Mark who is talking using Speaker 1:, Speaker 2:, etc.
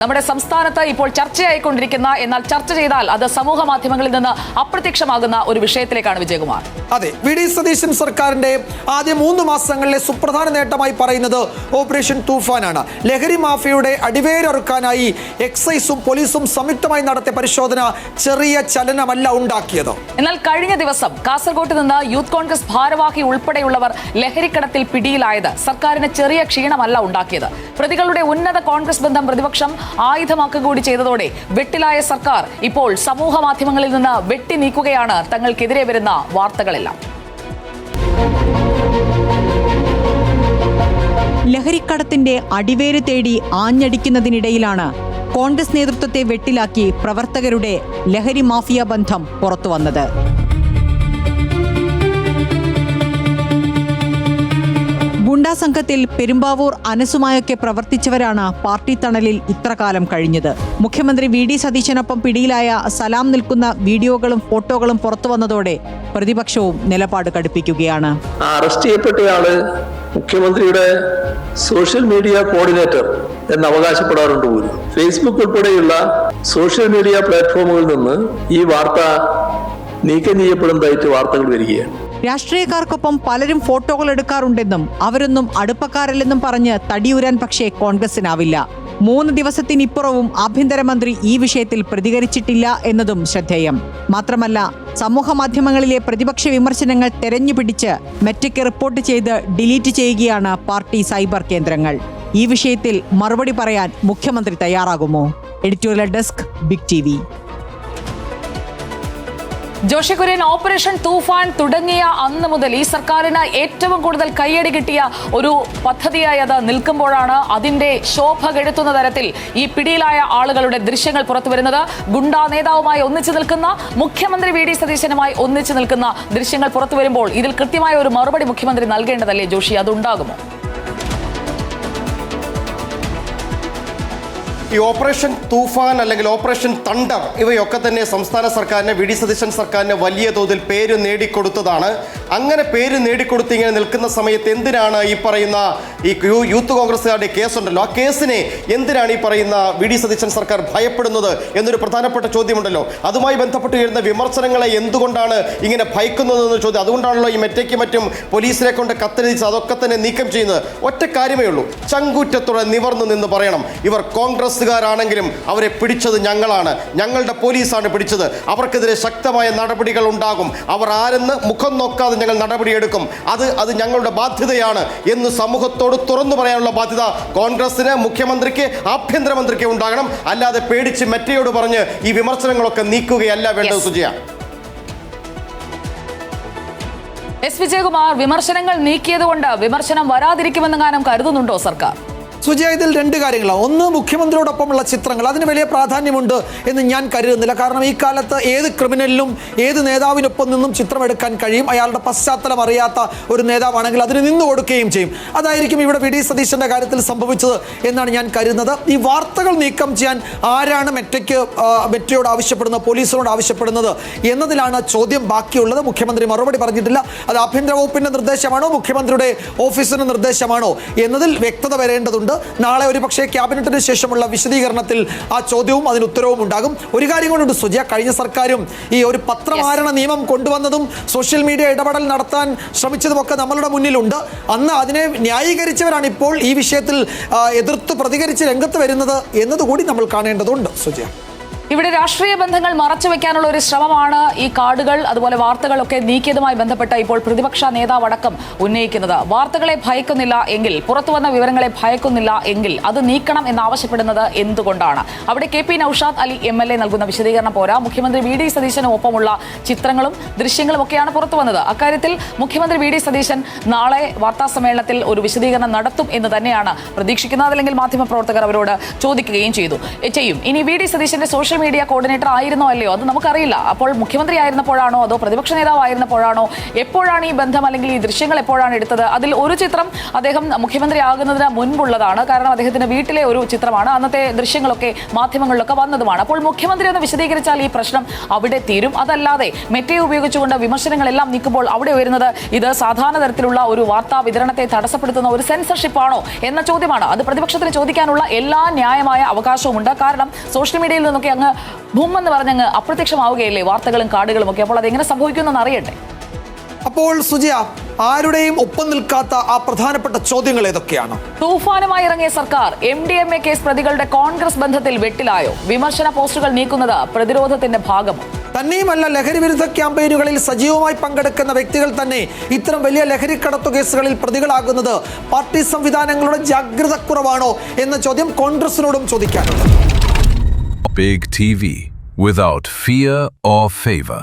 Speaker 1: നമ്മുടെ സംസ്ഥാനത്ത് ഇപ്പോൾ ചർച്ചയായിക്കൊണ്ടിരിക്കുന്ന, എന്നാൽ ചർച്ച ചെയ്താൽ അത് സമൂഹ മാധ്യമങ്ങളിൽ നിന്ന് അപ്രത്യക്ഷമാകുന്ന ഒരു വിഷയത്തിലേക്കാണ് വിജയകുമാർ.
Speaker 2: അതെ, വി.ഡി. സതീശൻ സർക്കാരിന്റെ ആദ്യ 3 മാസങ്ങളിലെ സുപ്രധാന നേട്ടമായി പറയുന്നത് ഓപ്പറേഷൻ തൂഫാനാണ്. ലഹരി മാഫിയയുടെ അടിവേരറുക്കാനായി എക്സൈസും പോലീസും സംയുക്തമായി നടത്തിയ പരിശോധന ചെറിയ ചലനമല്ല ഉണ്ടാക്കിയത്.
Speaker 1: എന്നാൽ കഴിഞ്ഞ ദിവസം കാസർഗോട്ട് നിന്ന് യൂത്ത് കോൺഗ്രസ് ഭാരവാഹി ഉൾപ്പെടെയുള്ളവർ ലഹരിക്കടത്തിൽ പിടിയിലായത് സർക്കാരിന് ചെറിയ ക്ഷീണമല്ല ഉണ്ടാക്കിയത്. പ്രതികളുടെ ഉന്നത കോൺഗ്രസ് ബന്ധം പ്രതിപക്ഷം ആയുധമാക്കുക കൂടി ചെയ്തതോടെ വെട്ടിലായ സർക്കാർ ഇപ്പോൾ സമൂഹ മാധ്യമങ്ങളിൽ നിന്ന് വെട്ടി നീക്കുകയാണ് തങ്ങൾക്കെതിരെ വരുന്ന വാർത്തകളെല്ലാം.
Speaker 3: ലഹരിക്കടത്തിന്റെ അടിവേര് തേടി ആഞ്ഞടിക്കുന്നതിനിടയിലാണ് കോൺഗ്രസ് നേതൃത്വത്തെ വെട്ടിലാക്കി പ്രവർത്തകരുടെ ലഹരി മാഫിയ ബന്ധം പുറത്തുവന്നത്. ഗുണ്ടാ സംഘത്തിൽ പെരുമ്പാവൂർ അനസുമായൊക്കെ പ്രവർത്തിച്ചവരാണ് പാർട്ടി തണലിൽ ഇത്രകാലം കഴിഞ്ഞത്. മുഖ്യമന്ത്രി വി.ഡി. സതീശനൊപ്പം പിടിയിലായ സലാം നിൽക്കുന്ന വീഡിയോകളും ഫോട്ടോകളും പുറത്തുവന്നതോടെ പ്രതിപക്ഷവും നിലപാട് കടുപ്പിക്കുകയാണ്.
Speaker 4: അറസ്റ്റ് ചെയ്യപ്പെട്ടയാള് മുഖ്യമന്ത്രിയുടെ സോഷ്യൽ മീഡിയ കോർഡിനേറ്റർ എന്ന് അവകാശപ്പെടാറുണ്ട് പോലും. ഫേസ്ബുക്ക് ഉൾപ്പെടെയുള്ള സോഷ്യൽ മീഡിയ പ്ലാറ്റ്ഫോമുകളിൽ നിന്ന് ഈ വാർത്ത നീക്കം ചെയ്യപ്പെടുന്നതായിട്ട് വാർത്തകൾ വരികയാണ്.
Speaker 3: രാഷ്ട്രീയക്കാർക്കൊപ്പം പലരും ഫോട്ടോകൾ എടുക്കാറുണ്ടെന്നും അവരൊന്നും അടുപ്പക്കാരല്ലെന്നും പറഞ്ഞ് തടിയൂരാൻ പക്ഷേ കോൺഗ്രസിനാവില്ല. 3 ദിവസത്തിനിപ്പുറവും ആഭ്യന്തരമന്ത്രി ഈ വിഷയത്തിൽ പ്രതികരിച്ചിട്ടില്ല എന്നതും ശ്രദ്ധേയം. മാത്രമല്ല, സമൂഹ മാധ്യമങ്ങളിലെ പ്രതിപക്ഷ വിമർശനങ്ങൾ തെരഞ്ഞുപിടിച്ച് മെറ്റയ്ക്ക് റിപ്പോർട്ട് ചെയ്ത് ഡിലീറ്റ് ചെയ്യുകയാണ് പാർട്ടി സൈബർ കേന്ദ്രങ്ങൾ. ഈ വിഷയത്തിൽ മറുപടി പറയാൻ മുഖ്യമന്ത്രി തയ്യാറാകുമോ? Editorial desk, big TV.
Speaker 1: Joshy Kurian, operation Toofan തുടങ്ങിയ അന്ന് മുതൽ ഈ സർക്കാരിന് ഏറ്റവും കൂടുതൽ കയ്യടി കിട്ടിയ ഒരു പദ്ധതിയായി അത് നിൽക്കുമ്പോഴാണ് അതിന്റെ ശോഭ കെടുത്തുന്ന തരത്തിൽ ഈ പിടിയിലായ ആളുകളുടെ ദൃശ്യങ്ങൾ പുറത്തുവരുന്നത്. ഗുണ്ടാ നേതാവുമായി ഒന്നിച്ചു നിൽക്കുന്ന, മുഖ്യമന്ത്രി വി.ഡി. സതീശനുമായി ഒന്നിച്ചു നിൽക്കുന്ന ദൃശ്യങ്ങൾ പുറത്തുവരുമ്പോൾ ഇതിൽ കൃത്യമായ ഒരു മറുപടി മുഖ്യമന്ത്രി നൽകേണ്ടതല്ലേ ജോഷി? അതുണ്ടാകുമോ?
Speaker 5: ഈ ഓപ്പറേഷൻ തൂഫാൻ അല്ലെങ്കിൽ ഓപ്പറേഷൻ തണ്ടർ ഇവയൊക്കെ തന്നെ സംസ്ഥാന സർക്കാരിന്, വി.ഡി. സതീശൻ സർക്കാരിന് വലിയ തോതിൽ പേര് നേടിക്കൊടുത്തതാണ്. അങ്ങനെ പേര് നേടിക്കൊടുത്ത് ഇങ്ങനെ നിൽക്കുന്ന സമയത്ത് എന്തിനാണ് ഈ പറയുന്ന ഈ യൂത്ത് കോൺഗ്രസ്സുകാരുടെ കേസുണ്ടല്ലോ, ആ കേസിനെ എന്തിനാണ് ഈ പറയുന്ന വി.ഡി. സതീശൻ സർക്കാർ ഭയപ്പെടുന്നത് എന്നൊരു പ്രധാനപ്പെട്ട ചോദ്യമുണ്ടല്ലോ. അതുമായി ബന്ധപ്പെട്ട് വരുന്ന വിമർശനങ്ങളെ എന്തുകൊണ്ടാണ് ഇങ്ങനെ ഭയക്കുന്നതെന്ന് ചോദ്യം. അതുകൊണ്ടാണല്ലോ ഈ മെറ്റയ്ക്ക് മറ്റും പോലീസിനെ കൊണ്ട് കത്തെഴുതിച്ച് അതൊക്കെ തന്നെ നീക്കം ചെയ്യുന്നത്. ഒറ്റ കാര്യമേ ഉള്ളൂ, ചങ്കൂറ്റത്തോടെ നിവർന്നു നിന്ന് പറയണം, ഇവർ കോൺഗ്രസ്സുകാരാണെങ്കിലും അവരെ പിടിച്ചത് ഞങ്ങളാണ്, ഞങ്ങളുടെ പോലീസാണ് പിടിച്ചത്, അവർക്കെതിരെ ശക്തമായ നടപടികൾ ഉണ്ടാകും, അവർ ആരെന്ന് മുഖം നോക്കാതെ ഞങ്ങൾ നടപടിയെടുക്കും, അത് ഞങ്ങളുടെ ബാധ്യതയാണ് എന്ന് സമൂഹത്തോട് തുറന്നു പറയാനുള്ള ബാധ്യത കോൺഗ്രസിന്, മുഖ്യമന്ത്രിക്ക്, ആഭ്യന്തരമന്ത്രിക്ക് ഉണ്ടാകണം. അല്ലാതെ പേടിച്ച് മെറ്റയോട് പറഞ്ഞ് ഈ വിമർശനങ്ങളൊക്കെ നീക്കുകയല്ല വേണ്ടത്. സുജയ.
Speaker 1: എസ് വിജയകുമാർ, വിമർശനങ്ങൾ നീക്കിയതുകൊണ്ട് വിമർശനം വരാതിരിക്കുമെന്നെങ്ങാനും കരുതുന്നുണ്ടോ സർക്കാർ?
Speaker 2: സുജയ, ഇതിൽ 2 കാര്യങ്ങളാണ്. ഒന്ന്, മുഖ്യമന്ത്രിയോടൊപ്പമുള്ള ചിത്രങ്ങൾ, അതിന് വലിയ പ്രാധാന്യമുണ്ട് എന്ന് ഞാൻ കരുതുന്നില്ല. കാരണം ഈ കാലത്ത് ഏത് ക്രിമിനലിനും ഏത് നേതാവിനൊപ്പം നിന്നും ചിത്രമെടുക്കാൻ കഴിയും. അയാളുടെ പശ്ചാത്തലം അറിയാത്ത ഒരു നേതാവാണെങ്കിൽ അതിന് നിന്ന് കൊടുക്കുകയും ചെയ്യും. അതായിരിക്കും ഇവിടെ വി.ഡി. സതീശന്റെ കാര്യത്തിൽ സംഭവിച്ചത് എന്നാണ് ഞാൻ കരുതുന്നത്. ഈ വാർത്തകൾ നീക്കം ചെയ്യാൻ ആരാണ് മെറ്റയോട് ആവശ്യപ്പെടുന്നത്, പോലീസിനോട് ആവശ്യപ്പെടുന്നത് എന്നതിലാണ് ചോദ്യം ബാക്കിയുള്ളത്. മുഖ്യമന്ത്രി മറുപടി പറഞ്ഞിട്ടില്ല. അത് ആഭ്യന്തര വകുപ്പിന്റെ നിർദ്ദേശമാണോ മുഖ്യമന്ത്രിയുടെ ഓഫീസിന്റെ നിർദ്ദേശമാണോ എന്നതിൽ വ്യക്തത വരേണ്ടതുണ്ട്. നാളെ ഒരു പക്ഷേ ക്യാബിനറ്റിന് ശേഷമുള്ള വിശദീകരണത്തിൽ ആ ചോദ്യവും അതിന് ഉത്തരവും ഉണ്ടാകും. ഒരു കാര്യം കൊണ്ടുണ്ട് സുജയ, കഴിഞ്ഞ സർക്കാരും ഈ ഒരു പത്രമാരണ നിയമം കൊണ്ടുവന്നതും സോഷ്യൽ മീഡിയ ഇടപെടൽ നടത്താൻ ശ്രമിച്ചതുമൊക്കെ നമ്മളുടെ മുന്നിലുണ്ട്. അന്ന് അതിനെ ന്യായീകരിച്ചവരാണ് ഇപ്പോൾ ഈ വിഷയത്തിൽ എതിർത്ത് പ്രതികരിച്ച് രംഗത്ത് വരുന്നത് എന്നതുകൂടി നമ്മൾ കാണേണ്ടതുണ്ട് സുജയ.
Speaker 1: ഇവിടെ രാഷ്ട്രീയ ബന്ധങ്ങൾ മറച്ചുവെക്കാനുള്ള ഒരു ശ്രമമാണ് ഈ കാർഡുകൾ, അതുപോലെ വാർത്തകളൊക്കെ നീക്കിയതുമായി ബന്ധപ്പെട്ട് ഇപ്പോൾ പ്രതിപക്ഷ നേതാവടക്കം ഉന്നയിക്കുന്നത്. വാർത്തകളെ ഭയക്കുന്നില്ല എങ്കിൽ, പുറത്തുവന്ന വിവരങ്ങളെ ഭയക്കുന്നില്ല എങ്കിൽ അത് നീക്കണം എന്നാവശ്യപ്പെടുന്നത് എന്തുകൊണ്ടാണ്? അവിടെ കെ.പി. നൌഷാദ് അലി എം.എൽ.എ നൽകുന്ന വിശദീകരണം പോരാ. മുഖ്യമന്ത്രി വി.ഡി. സതീശന് ഒപ്പമുള്ള ചിത്രങ്ങളും ദൃശ്യങ്ങളും ഒക്കെയാണ് പുറത്തുവന്നത്. അക്കാര്യത്തിൽ മുഖ്യമന്ത്രി വി.ഡി. സതീശൻ നാളെ വാർത്താ സമ്മേളനത്തിൽ ഒരു വിശദീകരണം നടത്തും എന്ന് തന്നെയാണ് പ്രതീക്ഷിക്കുന്നത്. അതല്ലെങ്കിൽ മാധ്യമപ്രവർത്തകർ അവരോട് ചോദിക്കുകയും ചെയ്യും. ഇനി വി.ഡി. സതീശന്റെ സോഷ്യൽ മീഡിയ കോർഡിനേറ്റർ ആയിരുന്നോ അല്ലയോ അത് നമുക്കറിയില്ല. അപ്പോൾ മുഖ്യമന്ത്രി ആയിരുന്നപ്പോഴാണോ അതോ പ്രതിപക്ഷ നേതാവായിരുന്നപ്പോഴാണോ, എപ്പോഴാണ് ഈ ബന്ധം അല്ലെങ്കിൽ ഈ ദൃശ്യങ്ങൾ എപ്പോഴാണ് എടുത്തത്? അതിൽ ഒരു ചിത്രം അദ്ദേഹം മുഖ്യമന്ത്രി ആകുന്നതിന് മുൻപുള്ളതാണ്. കാരണം അദ്ദേഹത്തിന്റെ വീട്ടിലെ ഒരു ചിത്രമാണ്. അന്നത്തെ ദൃശ്യങ്ങളൊക്കെ മാധ്യമങ്ങളിലൊക്കെ വന്നതുമാണ്. അപ്പോൾ മുഖ്യമന്ത്രി ഒന്ന് വിശദീകരിച്ചാൽ ഈ പ്രശ്നം അവിടെ തീരും. അതല്ലാതെ മെറ്റയെ ഉപയോഗിച്ചുകൊണ്ട് വിമർശനങ്ങളെല്ലാം നീക്കുമ്പോൾ അവിടെ വരുന്നത് ഇത് സാധാരണ തരത്തിലുള്ള ഒരു വാർത്താ വിതരണത്തെ തടസ്സപ്പെടുത്തുന്ന ഒരു സെൻസർഷിപ്പ് ആണോ എന്ന ചോദ്യമാണ്. അത് പ്രതിപക്ഷത്തിന് ചോദിക്കാനുള്ള എല്ലാ ന്യായമായ അവകാശവുമുണ്ട്. കാരണം സോഷ്യൽ മീഡിയയിൽ നിന്നൊക്കെ അങ്ങ് ഭൂമെന്ന് പറഞ്ഞങ്ങ് അപ്രത്യക്ഷമാവുകയല്ലേ വാർത്തകളും കാർഡുകളും ഒക്കെ. അപ്പോൾ അതെങ്ങനെ സംഭവിക്കുമെന്ന് അറിയട്ടെ.
Speaker 2: അപ്പോൾ സുജിയ, ആരുടെയും ഒപ്പം നിൽക്കാത്ത ആ പ്രധാനപ്പെട്ട ചോദ്യങ്ങൾ ഏതൊക്കെയാണ്?
Speaker 1: തൂഫാനുമായി ഇറങ്ങിയ സർക്കാർ MDMA കേസ് പ്രതികളുടെ കോൺഗ്രസ് ബന്ധത്തിൽ വെട്ടിലായോ? വിമർശന പോസ്റ്റുകൾ നീക്കുന്നത് പ്രതിരോധത്തിന്റെ ഭാഗമോ?
Speaker 2: തന്നെയുമല്ല, ലഹരി വിരുദ്ധ ക്യാമ്പയിനുകളിൽ സജീവമായി പങ്കെടുക്കുന്ന വ്യക്തികൾ തന്നെ ഇത്തരം വലിയ ലഹരിക്കടത്തു കേസുകളിൽ പ്രതികളാകുന്നത് പാർട്ടി സംവിധാനങ്ങളുടെ ജാഗ്രതക്കുറവാണോ എന്ന ചോദ്യം കോൺഗ്രസിനോടും ചോദിക്കാനുണ്ട്.
Speaker 6: Big TV, without fear or favor.